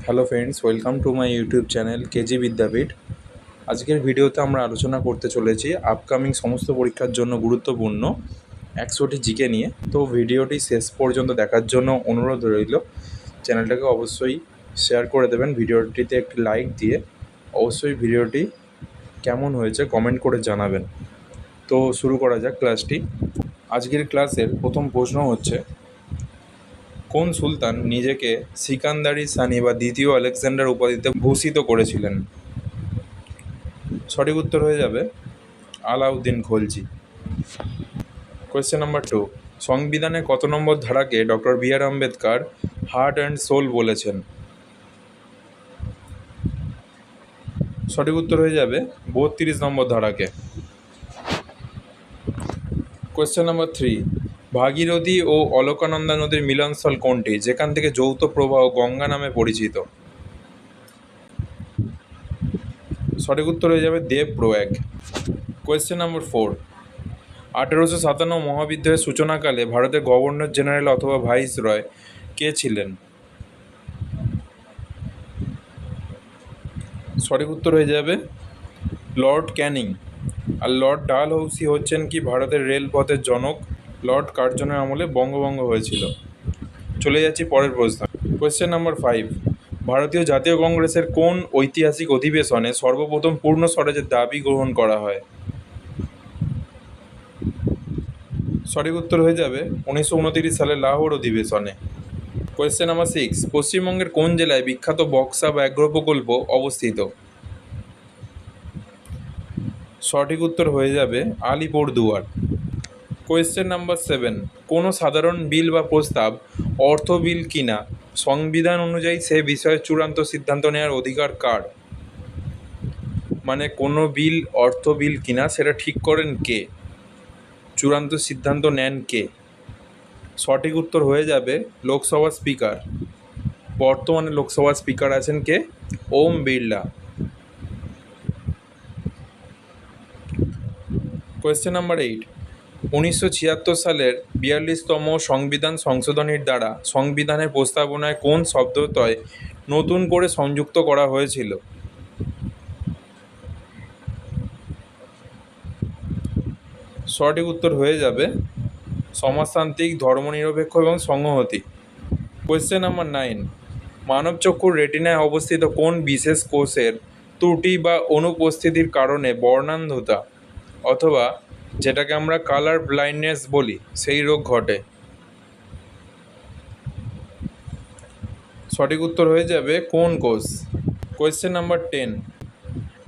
Hello friends, welcome to my YouTube channel KG Vidyapith. আজকের ভিডিওতে আমরা আলোচনা করতে চলেছি আপকামিং সমস্ত পরীক্ষার জন্য গুরুত্বপূর্ণ 100টি জিকে নিয়ে। তো ভিডিওটি শেষ পর্যন্ত দেখার জন্য অনুরোধ রইল। চ্যানেলটাকে অবশ্যই শেয়ার করে দেবেন, ভিডিওটিতে একটি লাইক দিয়ে অবশ্যই ভিডিওটি কেমন হয়েছে কমেন্ট করে জানাবেন। তো শুরু করা যাক ক্লাসটি। আজকের ক্লাসের প্রথম প্রশ্ন হচ্ছে, কোন সুলতান নিজেকে সিকান্দারি সানি বা দ্বিতীয় আলেকজান্ডার উপাধিতে ভূষিত করেছিলেন? সঠিক উত্তর হয়ে যাবে আলাউদ্দিন খলজি। কোয়েশ্চেন নাম্বার 2, সংবিধানের কত নম্বর ধারাকে doctor B R. Ambedkar heart and soul বলেছেন? সঠিক উত্তর হয়ে যাবে 32 নম্বর ধারাকে। কোয়েশ্চেন নাম্বার 3, ভাগীরথী ও অলকানন্দা নদীর মিলনস্থল কোনটি, যেখান থেকে যৌথ প্রবাহ গঙ্গা নামে পরিচিত? সঠিক উত্তর হয়ে যাবে দেবপ্রয়াগ। কোয়েশ্চেন নাম্বার 4, 1857 মহাবিদ্রোহের সূচনাকালে ভারতের গভর্নর জেনারেল অথবা ভাইসরয় কে ছিলেন? সঠিক উত্তর হয়ে যাবে লর্ড ক্যানিং। আর লর্ড ডালহৌসি হচ্ছেন কি ভারতের রেলপথের জনক। লর্ড কার্জনের আমলে বঙ্গভঙ্গ হয়েছিল। চলে যাচ্ছি পরের প্রশ্ন। কোয়েশ্চেন নাম্বার 5, ভারতীয় জাতীয় কংগ্রেসের কোন ঐতিহাসিক অধিবেশনে সর্বপ্রথম পূর্ণ স্বরাজের দাবি গ্রহণ করা হয়? সঠিক উত্তর হয়ে যাবে 1929 সালের লাহোর অধিবেশনে। কোয়েশ্চেন নাম্বার 6, পশ্চিমবঙ্গের কোন জেলায় বিখ্যাত বক্সা ব্যাঘ্র প্রকল্প অবস্থিত? সঠিক উত্তর হয়ে যাবে আলিপুরদুয়ার। কোয়েশ্চেন নাম্বার 7, কোনো সাধারণ বিল বা প্রস্তাব অর্থ বিল কিনা সংবিধান অনুযায়ী সে বিষয়ে চূড়ান্ত সিদ্ধান্ত নেওয়ার অধিকার কার? মানে কোনো বিল অর্থ বিল কিনা সেটা ঠিক করেন কে, চূড়ান্ত সিদ্ধান্ত নেন কে? সঠিক উত্তর হয়ে যাবে লোকসভার স্পিকার। বর্তমানে লোকসভার স্পিকার আছেন কে? ওম বিড়লা। কোয়েশ্চেন নাম্বার 8, 1976 সালের 42তম সংবিধান সংশোধনীর দ্বারা সংবিধানের প্রস্তাবনায় কোন শব্দদ্বয় নতুন করে সংযুক্ত করা হয়েছিল? সঠিক উত্তর হয়ে যাবে সমাজতান্ত্রিক, ধর্মনিরপেক্ষ এবং সংহতি। কোয়েশ্চেন নাম্বার 9, মানবচক্ষুর রেটিনায় অবস্থিত কোন বিশেষ কোষের ত্রুটি বা অনুপস্থিতির কারণে বর্ণান্ধতা অথবা যেটাকে আমরা কালার ব্লাইন্ডনেস বলি সেই রোগ ঘটে? সঠিক উত্তর হয়ে যাবে কোন কোষ? কোয়েশ্চেন নাম্বার 10,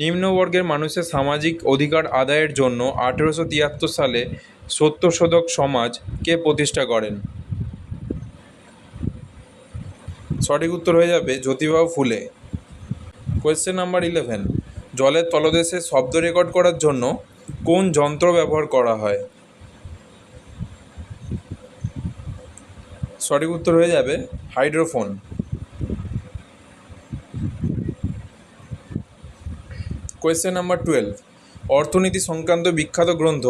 নিম্নবর্গের মানুষের সামাজিক অধিকার আদায়ের জন্য 1873 সালে সত্যশোধক সমাজ কে প্রতিষ্ঠা করেন? সঠিক উত্তর হয়ে যাবে জ্যোতিবাবু ফুলে। কোয়েশ্চেন নাম্বার 11, জলের তলদেশে শব্দ রেকর্ড করার জন্য কোন যন্ত্র ব্যবহার করা হয়? সঠিক উত্তর হয়ে যাবে হাইড্রোফোন। কোয়েশ্চেন নাম্বার 12, অর্থনীতি সংক্রান্ত বিখ্যাত গ্রন্থ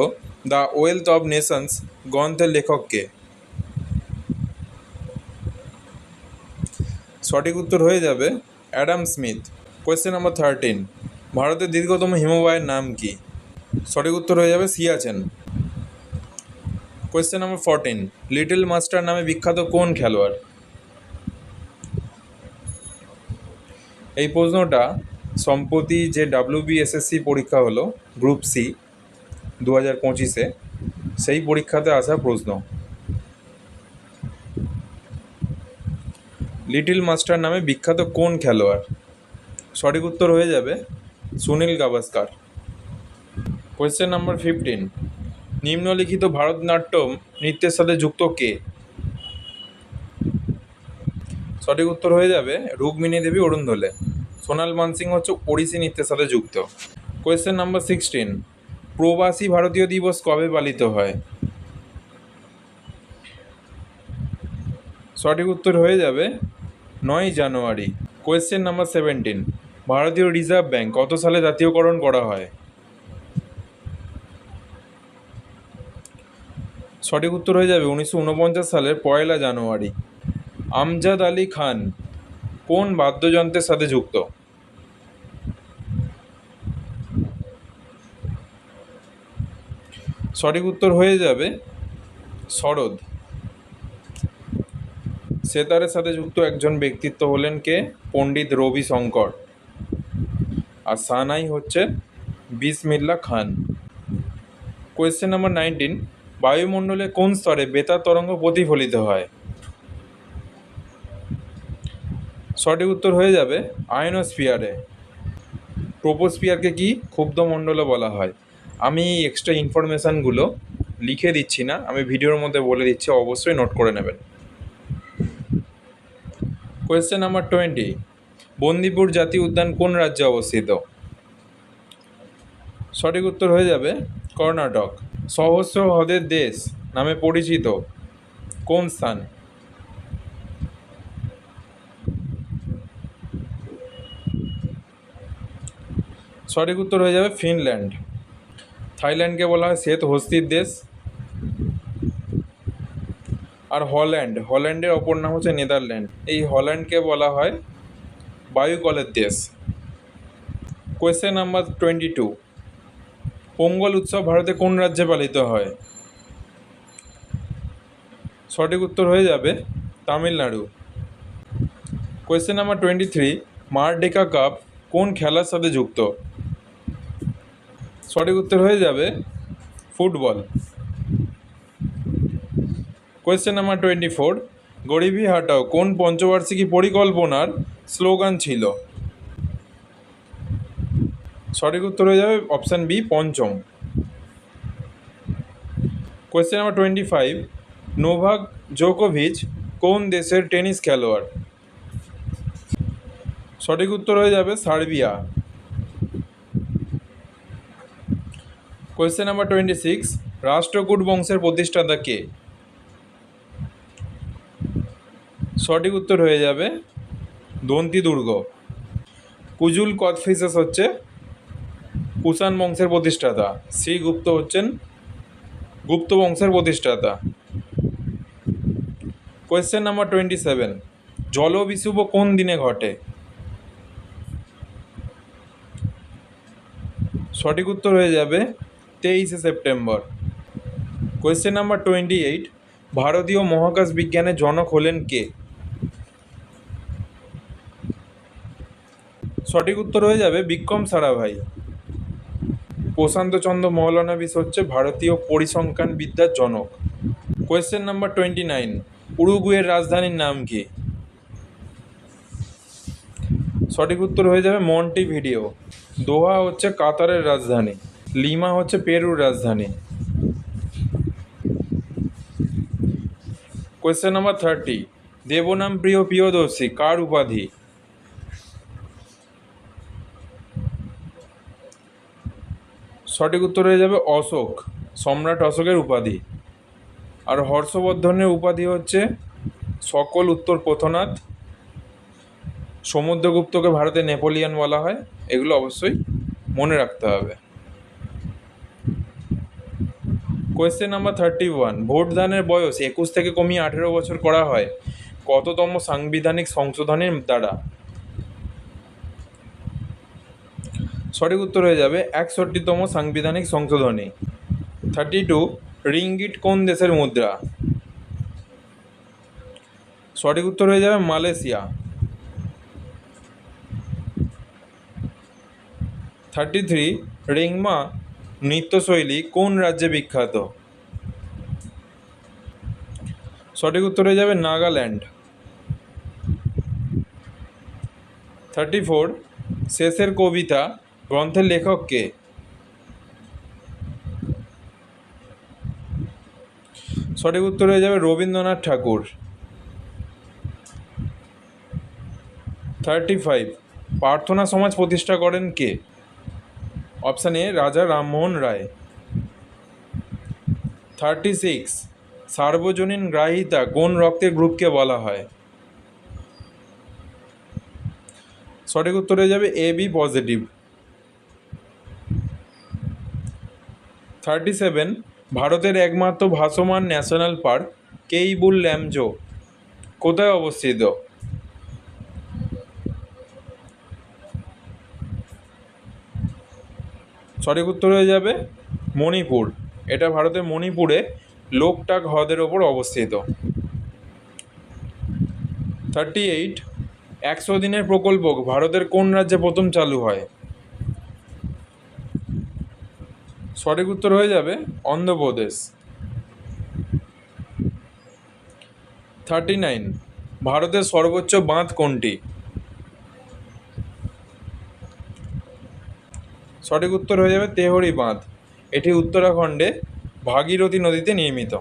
দ্য ওয়েলথ অব নেশনস গ্রন্থের লেখক কে? সঠিক উত্তর হয়ে যাবে অ্যাডাম স্মিথ। কোয়েশ্চেন নাম্বার 13, ভারতের দীর্ঘতম হিমবাহের নাম কি? সঠিক উত্তর হয়ে যাবে Siachen. Question number 14, little master নামে বিখ্যাত কোন খেলোয়াড়? এই প্রশ্নটা সম্প্রতি যে WBSSC পরীক্ষা হলো গ্রুপ সি 2025-এ, সেই পরীক্ষাতে আসা প্রশ্ন। লিটল মাস্টার নামে বিখ্যাত কোন খেলোয়াড়? সঠিক উত্তর হয়ে যাবে সুনীল গাভাস্কার। কোয়েশ্চেন নাম্বার 15, নিম্নলিখিত ভারতনাট্যম নৃত্যের সাথে যুক্ত কে? সঠিক উত্তর হয়ে যাবে রুক্মিণী দেবী অরুণধলে। সোনাল মানসিং হচ্ছে ওড়িশি নৃত্যের সাথে যুক্ত। কোয়েশ্চেন নাম্বার 16, প্রবাসী ভারতীয় দিবস কবে পালিত হয়? সঠিক উত্তর হয়ে যাবে 9 জানুয়ারি। কোয়েশ্চেন নাম্বার 17, ভারতীয় রিজার্ভ ব্যাঙ্ক কত সালে জাতীয়করণ করা হয়? সঠিক উত্তর হয়ে যাবে 1949 সালের 1 জানুয়ারি। আমজাদ আলী খান কোন বাদ্যযন্ত্রের সাথে যুক্ত? সঠিক উত্তর হয়ে যাবে সরোদ। সেতারের সাথে যুক্ত একজন ব্যক্তিত্ব হলেন কে? পণ্ডিত রবি শঙ্কর। আর সানাই হচ্ছে বিসমিল্লা খান। কোয়েশ্চেন নাম্বার 19, বায়ুমণ্ডলে কোন স্তরে বেতার তরঙ্গ প্রতিফলিত হয়? সঠিক উত্তর হয়ে যাবে আয়নোস্ফিয়ারে। ট্রোপোস্ফিয়ারকে কি ক্ষুব্ধ মণ্ডলে বলা হয়? আমি এক্সট্রা ইনফরমেশানগুলো লিখে দিচ্ছি না, আমি ভিডিওর মধ্যে বলে দিচ্ছি, অবশ্যই নোট করে নেবেন। কোয়েশ্চেন নাম্বার 20, বন্দিপুর জাতীয় উদ্যান কোন রাজ্যে অবস্থিত? সঠিক উত্তর হয়ে যাবে কর্ণাটক। সহস্র হ্রদের দেশ নামে পরিচিত কোন স্থান? সঠিক উত্তর হয়ে যাবে ফিনল্যান্ড। থাইল্যান্ডকে বলা হয় শ্বেত হস্তির দেশ। আর হল্যান্ডের অপর নাম হচ্ছে নেদারল্যান্ড। এই হল্যান্ডকে বলা হয় বায়ুকলের দেশ। কোয়েশ্চেন নাম্বার 22, পোঙ্গল উৎসব ভারতে কোন রাজ্যে পালিত হয়? সঠিক উত্তর হয়ে যাবে Tamil Nadu. Question number 23, Merdeka cup কোন খেলার সাথে যুক্ত? সঠিক উত্তর হয়ে যাবে ফুটবল। কোয়েশ্চেন নাম্বার 24, গরিবি হাটাও কোন পঞ্চবার্ষিকী পরিকল্পনার স্লোগান ছিল? সঠিক উত্তর হয়ে যাবে অপশান বি, পঞ্চম। কোয়েশ্চেন নাম্বার 25, নোভাক জোকোভিচ কোন দেশের টেনিস খেলোয়াড়? সঠিক উত্তর হয়ে যাবে সার্বিয়া। কোয়েশ্চেন নাম্বার 26, রাষ্ট্রকূট বংশের প্রতিষ্ঠাতা কে? সঠিক উত্তর হয়ে যাবে দন্তি দুর্গ। কুজুল কথফিসাস হচ্ছে কুষাণ বংশের প্রতিষ্ঠাতা। শ্রীগুপ্ত হচ্ছেন গুপ্ত বংশের প্রতিষ্ঠাতা। কোয়েশ্চেন নাম্বার 27, জলবিষুব কোন দিনে ঘটে? সঠিক উত্তর হয়ে যাবে 23শে সেপ্টেম্বর। কোয়েশ্চেন নাম্বার 28, ভারতীয় মহাকাশ বিজ্ঞানের জনক হলেন কে? সঠিক উত্তর হয়ে যাবে বিক্রম সারাভাই। প্রশান্তচন্দ্র মহলানবিশ হচ্ছে ভারতীয় পরিসংখ্যান বিদ্যার জনক। কোয়েশ্চেন নাম্বার 29, উরুগুয়ের রাজধানীর নাম কি? সঠিক উত্তর হয়ে যাবে মন্টিভিডিও। দোহা হচ্ছে কাতারের রাজধানী। লিমা হচ্ছে পেরুর রাজধানী। কোয়েশ্চেন নাম্বার 30, দেবনাম প্রিয় প্রিয়দর্শী কার উপাধি? সঠিক উত্তর হয়ে যাবে অশোক, সম্রাট অশোকের উপাধি। আর হর্ষবর্ধনের উপাধি হচ্ছে সকল উত্তর পথনাথ। সমুদ্রগুপ্তকে ভারতে নেপোলিয়ান বলা হয়। এগুলো অবশ্যই মনে রাখতে হবে। কোয়েশ্চেন নাম্বার 31, ভোটদানের বয়স 21 থেকে কমিয়ে 18 বছর করা হয় কততম সাংবিধানিক সংশোধনের দ্বারা? সঠিক উত্তর হয়ে যাবে 61তম সাংবিধানিক সংশোধনী। 32, রিঙ্গিট কোন দেশের মুদ্রা? সঠিক উত্তর হয়ে যাবে মালয়েশিয়া। 33, রেংমা নৃত্যশৈলী কোন রাজ্যে বিখ্যাত? সঠিক উত্তর হয়ে যাবে নাগাল্যান্ড। 34, শেষের কবিতা গ্রন্থের লেখক কে? সঠিক উত্তর হয়ে যাবে রবীন্দ্রনাথ ঠাকুর। 35, প্রার্থনা সমাজ প্রতিষ্ঠা করেন কে? অপশান এ, রাজা রামমোহন রায়। 36, সার্বজনীন গ্রাহিতা কোন রক্তের গ্রুপকে বলা হয়? সঠিক উত্তর হয়ে যাবে এ বি পজিটিভ। 37, ভারতের একমাত্র ভাসমান ন্যাশনাল পার্ক কেইবুল ল্যামজো কোথায় অবস্থিত? সঠিক উত্তর হয়ে যাবে মণিপুর। এটা ভারতের মণিপুরে লোকটাক হ্রদের ওপর অবস্থিত। 38, 100 দিনের প্রকল্প ভারতের কোন রাজ্যে প্রথম চালু হয়? সঠিক উত্তর হয়ে যাবে অন্ধ্রপ্রদেশ। 39, ভারতের সর্বোচ্চ বাঁধ কোনটি? সঠিক উত্তর হয়ে যাবে তেহরি বাঁধ। এটি উত্তরাখণ্ডে ভাগীরথী নদীতে নির্মিত।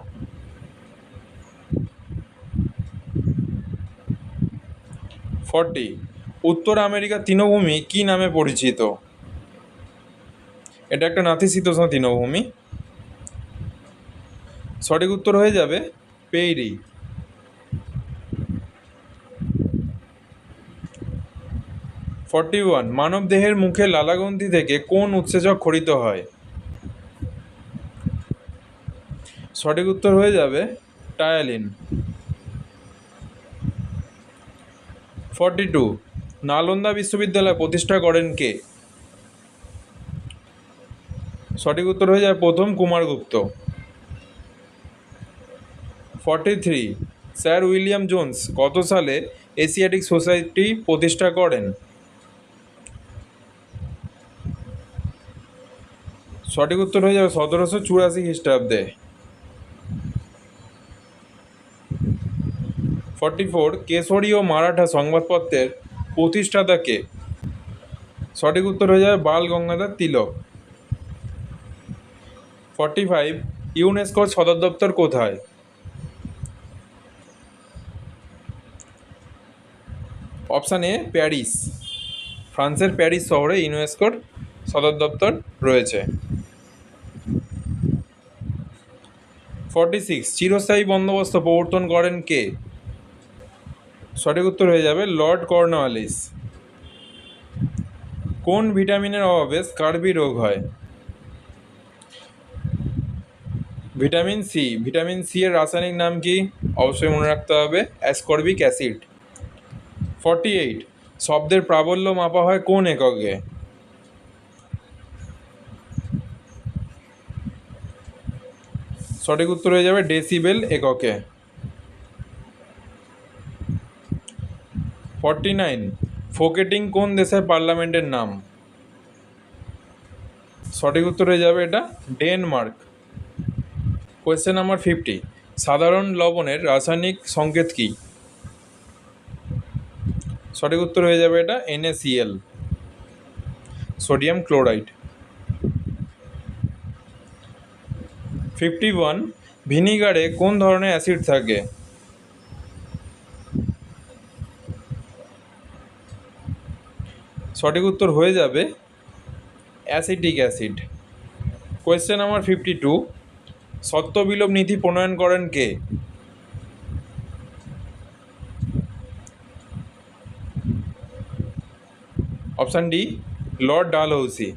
40, উত্তর আমেরিকার তৃণভূমি কী নামে পরিচিত? এটা একটা নাতিশীতোষ্ণ তৃণভূমি। সঠিক উত্তর হয়ে যাবে পেইরি। 41, মানবদেহের মুখে লালাগ্রন্থি থেকে কোন উৎসেচক খরিত হয়? সঠিক উত্তর হয়ে যাবে টায়ালিন। 42, নালন্দা বিশ্ববিদ্যালয় প্রতিষ্ঠা করেন কে? সঠিক উত্তর হয়ে যাবে প্রথম কুমারগুপ্ত। 43, স্যার উইলিয়াম জোন্স কত সালে এশিয়াটিক সোসাইটি প্রতিষ্ঠা করেন? সঠিক উত্তর হয়ে যাবে 1784 খ্রিস্টাব্দে। 44, কেশরী ও মারাঠা সংবাদপত্রের প্রতিষ্ঠাতা কে? সঠিক উত্তর হয়ে যাবে বাল গঙ্গাধর তিলক। 45, ইউনেস্কোর সদর দপ্তর কোথায়? Option A Paris. ফ্রান্সের প্যারিস শহরে ইউনেস্কোর সদর দপ্তর রয়েছে। 46, চিরস্থায়ী বন্দোবস্ত প্রবর্তন করেন কে? সঠিক উত্তর হয়ে যাবে লর্ড কর্নওয়ালিস। কোন ভিটামিনের অভাবে স্কারবি রোগ হয়? Vitamin C. ভিটামিন সি এর রাসায়নিক নাম কি? অবশ্যই মনে রাখতে হবে অ্যাসকর্বিক অ্যাসিড। 48, শব্দের প্রাবল্য মাপা হয় কোন এককে? সঠিক উত্তর হয়ে যাবে ডেসিবেল এককে। 49, ফোকেটিং কোন দেশের পার্লামেন্টের নাম? সঠিক উত্তর হয়ে যাবে এটা ডেনমার্ক। কোয়েশ্চেন নাম্বার 50, সাধারণ লবণের রাসায়নিক সংকেত কী? সঠিক উত্তর হয়ে যাবে এটা NaCl, সোডিয়াম ক্লোরাইড। 51, ভিনিগারে কোন ধরনের অ্যাসিড থাকে? সঠিক উত্তর হয়ে যাবে অ্যাসিটিক অ্যাসিড। কোয়েশ্চেন নাম্বার 52, সত্য বিলোপ নীতি প্রণয়ন করেন কে? Option D Lord Dalhousie.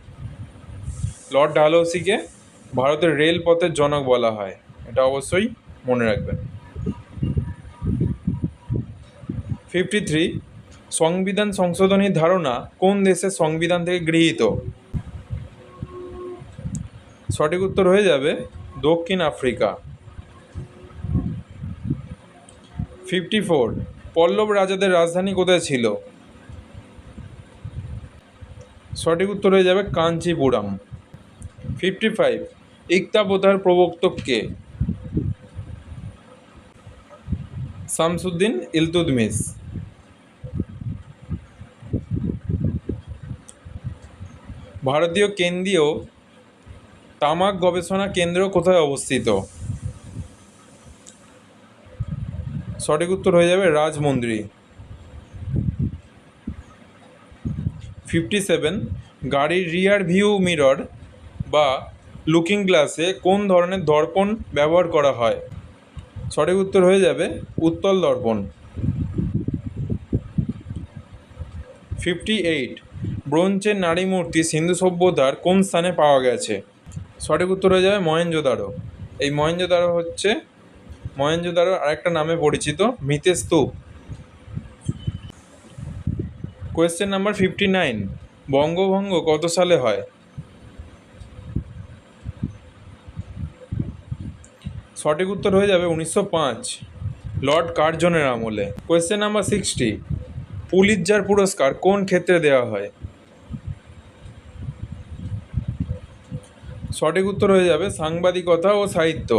Lord ডালহৌসিকে ভারতের রেলপথের জনক বলা হয়, এটা অবশ্যই মনে রাখবেন। 53, সংবিধান সংশোধনীর ধারণা কোন দেশের সংবিধান থেকে গৃহীত? সঠিক উত্তর হয়ে যাবে দক্ষিণ আফ্রিকা। 54, পল্লব রাজাদের রাজধানী কোথায় ছিল? সঠিক উত্তর হয়ে যাবে কাঞ্চিপুরম। 55, ইকতা প্রথার প্রবর্তক কে? শামসুদ্দিন ইলতুৎমিশ। ভারতীয় কেন্দ্রীয় তামাক গবেষণা কেন্দ্র কোথায় অবস্থিত? সঠিক উত্তর হয়ে যাবে রাজমন্দ্রি। 57, গাড়ির রিয়ার ভিউ মিরর বা লুকিং গ্লাসে কোন ধরনের দর্পণ ব্যবহার করা হয়? সঠিক উত্তর হয়ে যাবে উত্তল দর্পণ। 58, ব্রোঞ্জের নারী মূর্তি সিন্ধু সভ্যতার কোন স্থানে পাওয়া গেছে? সঠিক উত্তর হয়ে যাবে মহেঞ্জোদারো। এই মহেঞ্জোদারো হচ্ছে মহেঞ্জোদারো আরেকটা নামে পরিচিত মৃতের স্তূপ। কোয়েশ্চেন নাম্বার 59, বঙ্গভঙ্গ কত সালে হয়? সঠিক উত্তর হয়ে যাবে 1905, লর্ড কার্জনের আমলে। কোয়েশ্চেন নাম্বার 60, পুলিৎজার পুরস্কার কোন ক্ষেত্রে দেওয়া হয়? সঠিক উত্তর হয়ে যাবে সাংবাদিকতা ও সাহিত্য।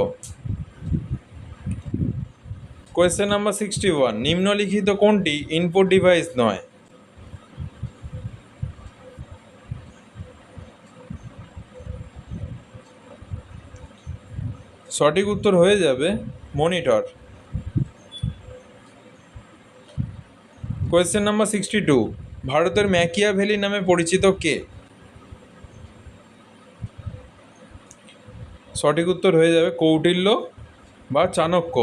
কোয়েশ্চেন নাম্বার 61, নিম্নলিখিত কোনটি ইনপুট ডিভাইস নয়? সঠিক উত্তর হয়ে যাবে মনিটর। কোয়েশ্চেন নাম্বার 62, ভারতের ম্যাকিয়াভেলি নামে পরিচিত কে? সঠিক উত্তর হয়ে যাবে কৌটিল্য বা চাণক্য।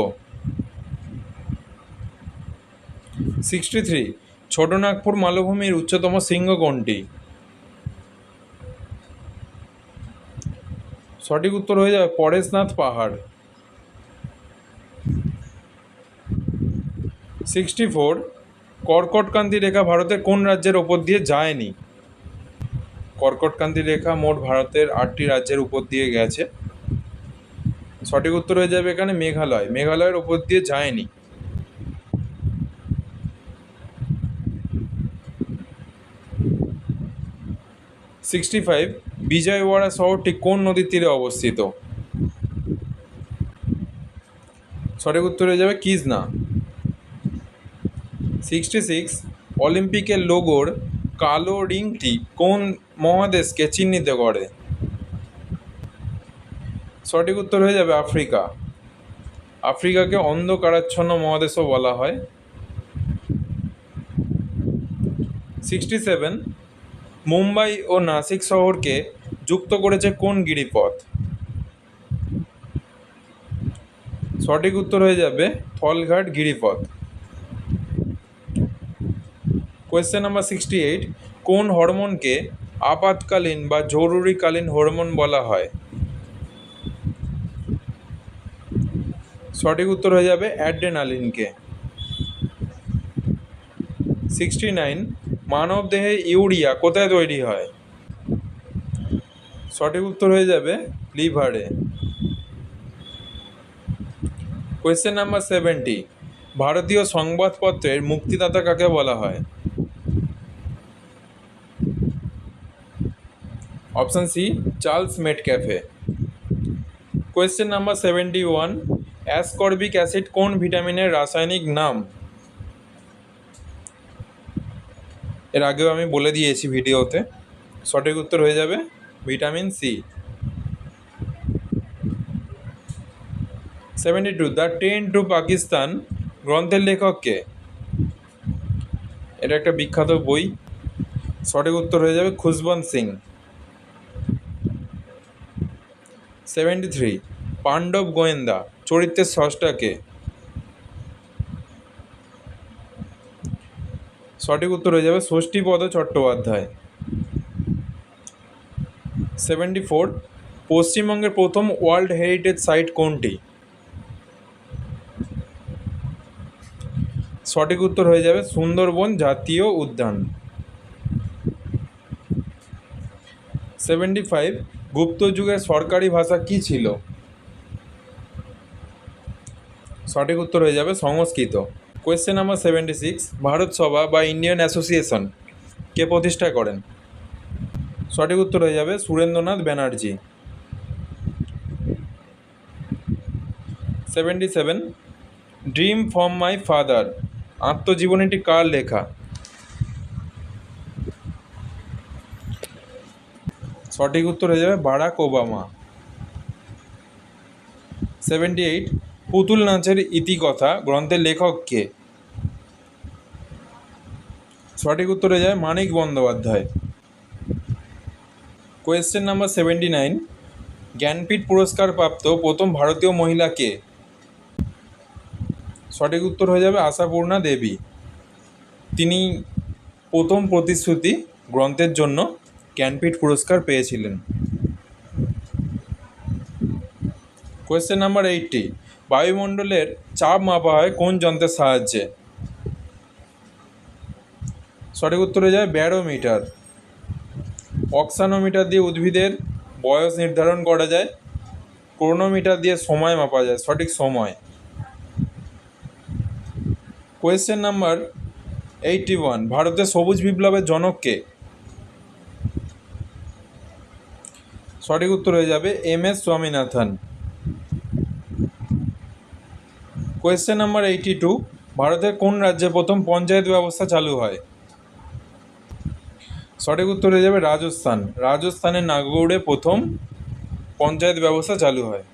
63, ছোটনাগপুর মালভূমির উচ্চতম শৃঙ্গ কোনটি? সঠিক উত্তর হয়ে যাবে পরেশনাথ পাহাড়। 64, কর্কটক্রান্তি রেখা ভারতের কোন রাজ্যের ওপর দিয়ে যায়নি? কর্কটক্রান্তি রেখা মোট ভারতের 8টি রাজ্যের উপর দিয়ে গেছে। সঠিক উত্তর হয়ে যাবে এখানে মেঘালয়, মেঘালয়ের ওপর দিয়ে যায়নি। 65, বিজয়ওয়াড়া শহরটি কোন নদীর তীরে অবস্থিত? সঠিক উত্তর হয়ে যাবে কৃষ্ণা। 66, অলিম্পিকের লোগোর কালো রিংটি কোন মহাদেশকে চিহ্নিত করে? সঠিক উত্তর হয়ে যাবে আফ্রিকা। আফ্রিকাকে অন্ধকারাচ্ছন্ন মহাদেশও বলা হয়। 67, মুম্বাই ও নাসিক শহরকে যুক্ত করেছে কোন গিরিপথ? সঠিক উত্তর হয়ে যাবে থলঘাট গিরিপথ। কোয়েশ্চেন নাম্বার 68, কোন হরমোনকে আপাতকালীন বা জরুরিকালীন হরমোন বলা হয়? সঠিক উত্তর হয়ে যাবে অ্যাড্রেনালিনকে। 69, মানবদেহে ইউরিয়া কোথায় তৈরি হয়? সঠিক উত্তর হয়ে যাবে লিভারে। কোয়েশ্চেন নাম্বার 70, ভারতীয় সংবাদপত্রের মুক্তিদাতা কাকে বলা হয়? Option C, Charles Metcalfe. Question number 71, ascorbic acid কোন ভিটামিনের রাসায়নিক নাম? এর আগেও আমি বলে দিয়েছি ভিডিওতে। সঠিক উত্তর হয়ে যাবে vitamin C. 72, the train to Pakistan গ্রন্থের লেখক কে? এটা একটা বিখ্যাত বই। সঠিক উত্তর হয়ে যাবে খুশবন্ত সিং। 73, পাণ্ডব গোয়েন্দা চরিত্রের স্রষ্টা কে? সঠিক উত্তর হয়ে যাবে ষষ্ঠীপদ চট্টোপাধ্যায়। 74, পশ্চিমবঙ্গের প্রথম ওয়ার্ল্ড হেরিটেজ সাইট কোনটি? সঠিক উত্তর হয়ে যাবে সুন্দরবন জাতীয় উদ্যান। 75, গুপ্ত যুগের সরকারি ভাষা কি ছিল? সঠিক উত্তর হয়ে যাবে সংস্কৃত। কোয়েশ্চেন নাম্বার 76, ভারত সভা বা ইন্ডিয়ান অ্যাসোসিয়েশন কে প্রতিষ্ঠা করেন? সঠিক উত্তর হয়ে যাবে Surendranath Banerjee. 77, dream from my father আত্মজীবনীটি কার লেখা? সঠিক উত্তর হয়ে যাবে বারাক ওবামা। 78, পুতুল নাচের ইতিকথা গ্রন্থের লেখক কে? সঠিক উত্তর হয়ে যাবে মানিক বন্দ্যোপাধ্যায়। কোয়েশ্চেন নাম্বার 79, জ্ঞানপীঠ পুরস্কার প্রাপ্ত প্রথম ভারতীয় মহিলা কে? সঠিক উত্তর হয়ে যাবে আশাপূর্ণা দেবী। তিনি প্রথম প্রতিশ্রুতি গ্রন্থের জন্য জ্ঞানপীঠ পুরস্কার পেয়েছিলেন। কোয়েশ্চেন নাম্বার 80, বায়ুমণ্ডলের চাপ মাপা হয় কোন যন্ত্রের সাহায্যে? সঠিক উত্তর হয়ে যাবে ব্যারোমিটার। অক্সানোমিটার দিয়ে উদ্ভিদের বয়স নির্ধারণ করা যায়। ক্রোনোমিটার দিয়ে সময় মাপা যায়, সঠিক সময়। কোয়েশ্চেন নাম্বার 81, ভারতের সবুজ বিপ্লবের জনক কে? সঠিক উত্তর হয়ে যাবে MS স্বামীনাথন। কোয়েশ্চেন নাম্বার 82, ভারতের কোন রাজ্যে প্রথম পঞ্চায়েত ব্যবস্থা চালু হয়? সঠিক উত্তর হয়ে যাবে রাজস্থান। রাজস্থানের নাগৌড়ে প্রথম পঞ্চায়েত ব্যবস্থা চালু হয়।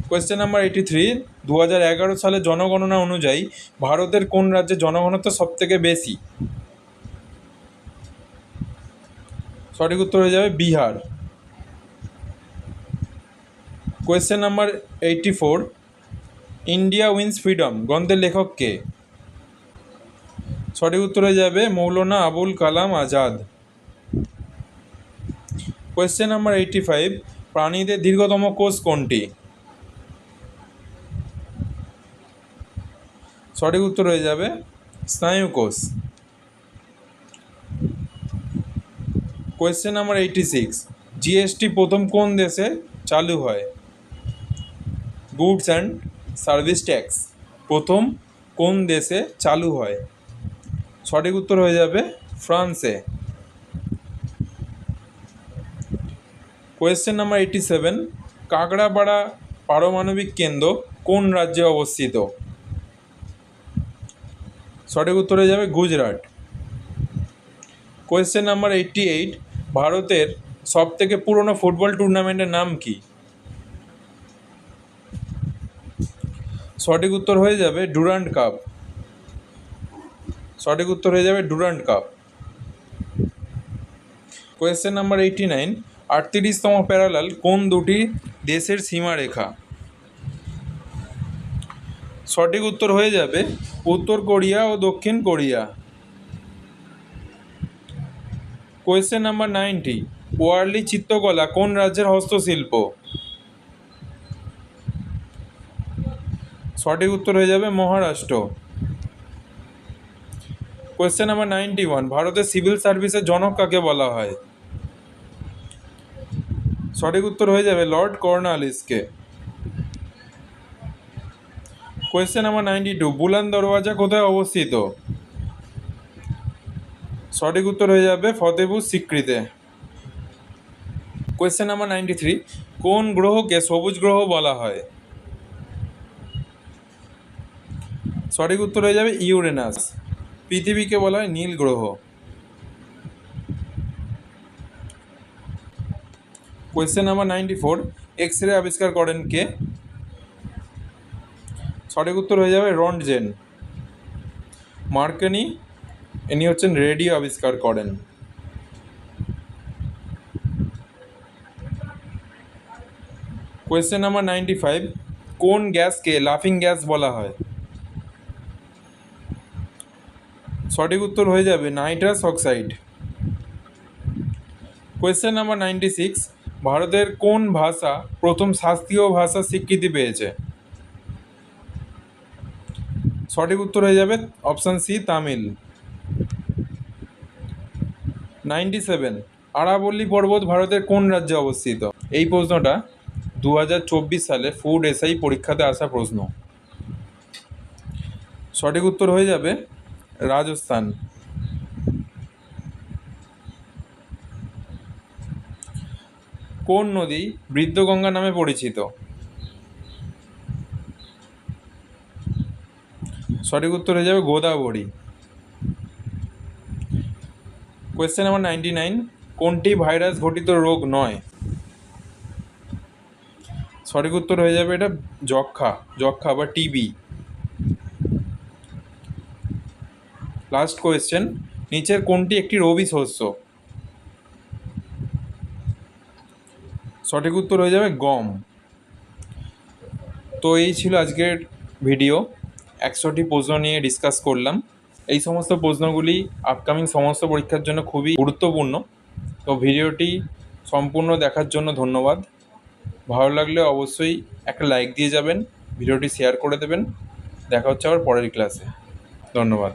কোয়েশ্চেন নাম্বার 83, 2011 সালের জনগণনা অনুযায়ী ভারতের কোন রাজ্যে জনঘনত্ব সবথেকে বেশি? সঠিক উত্তর হয়ে যাবে Bihar. Question number 84, India wins freedom গ্রন্থের লেখক কে? সঠিক উত্তর হয়ে যাবে মৌলানা আবুল কালাম আজাদ। কোয়েশ্চেন নাম্বার 85, প্রাণীদের দীর্ঘতম কোষ কোনটি? সঠিক উত্তর হয়ে যাবে স্নায়ু কোষ। কোয়েশ্চেন নাম্বার 86, GST প্রথম কোন দেশে চালু হয়? গুডস অ্যান্ড সার্ভিস ট্যাক্স প্রথম কোন দেশে চালু হয়? সঠিক উত্তর হয়ে যাবে ফ্রান্সে। কোয়েশ্চেন নাম্বার 87, কাকড়াপাড়া পারমাণবিক কেন্দ্র কোন রাজ্যে অবস্থিত? সঠিক উত্তর হয়ে যাবে গুজরাট। কোয়েশ্চেন নাম্বার 88, ভারতের সবথেকে পুরনো ফুটবল টুর্নামেন্টের নাম কি? সঠিক উত্তর হয়ে যাবে ডুরান্ড কাপ। সঠিক উত্তর হয়ে যাবে ডুরান্ড কাপ। কোয়েশ্চেন নাম্বার 89, 38তম প্যারালাল কোন দুটি দেশের সীমারেখা? সঠিক উত্তর হয়ে যাবে উত্তর কোরিয়া ও দক্ষিণ কোরিয়া। কোয়েশ্চেন নাম্বার 90, ওয়ার্লি চিত্রকলা কোন রাজ্যের হস্তশিল্প? সঠিক উত্তর হয়ে যাবে মহারাষ্ট্র। কোয়েশ্চেন নাম্বার 91, ভারতের সিভিল সার্ভিসের জনক কাকে বলা হয়? সঠিক উত্তর হয়ে যাবে লর্ড কর্নওয়ালিসকে। কোয়েশ্চেন নাম্বার 92, বুলান দরওয়াজা কোথায় অবস্থিত? সঠিক উত্তর হয়ে যাবে ফতেপুর সিক্রিতে। কোয়েশ্চেন নাম্বার 93, কোন গ্রহকে সবুজ গ্রহ বলা হয়? সঠিক উত্তর হয়ে যাবে ইউরেনাস। পৃথিবীকে বলা হয় নীল গ্রহ। কোয়েশ্চেন নাম্বার 94, এক্স রে আবিষ্কার করেন কে? সঠিক উত্তর হয়ে যাবে রন্টজেন। মার্কনি ইনি হচ্ছেন রেডিও আবিষ্কার করেন। কোয়েশ্চেন নাম্বার 95, কোন গ্যাসকে লাফিং গ্যাস বলা হয়? সঠিক উত্তর হয়ে যাবে নাইট্রাস অক্সাইড। কোয়েশ্চেন নাম্বার 96, ভারতের কোন ভাষা প্রথম শাস্ত্রীয় ভাষা স্বীকৃতি পেয়েছে? সঠিক উত্তর হয়ে যাবে অপশান সি তামিল। 97, আরাবল্লী পর্বত ভারতের কোন রাজ্যে অবস্থিত? এই প্রশ্নটা 2024 সালে ফুড এসআই পরীক্ষাতে আসা প্রশ্ন। সঠিক উত্তর হয়ে যাবে রাজস্থান। কোন নদী বৃদ্ধগঙ্গা নামে পরিচিত? সঠিক উত্তর হয়ে যাবে গোদাবরী। কোয়েশ্চেন নাম্বার 99, কোনটি ভাইরাস ঘটিত রোগ নয়? সঠিক উত্তর হয়ে যাবে এটা যক্ষা বা টিবি। লাস্ট কোয়েশ্চেন, নিচের কোনটি একটি রবি শস্য? সঠিক উত্তর হয়ে যাবে গম। তো এই ছিল আজকের ভিডিও। 100টি প্রশ্ন নিয়ে ডিসকাস করলাম। এই সমস্ত প্রশ্নগুলি আপকামিং সমস্ত পরীক্ষার জন্য খুবই গুরুত্বপূর্ণ। তো ভিডিওটি সম্পূর্ণ দেখার জন্য ধন্যবাদ। ভালো লাগলে অবশ্যই একটা লাইক দিয়ে যাবেন, ভিডিওটি শেয়ার করে দেবেন। দেখা হচ্ছে আবার পরের ক্লাসে। ধন্যবাদ।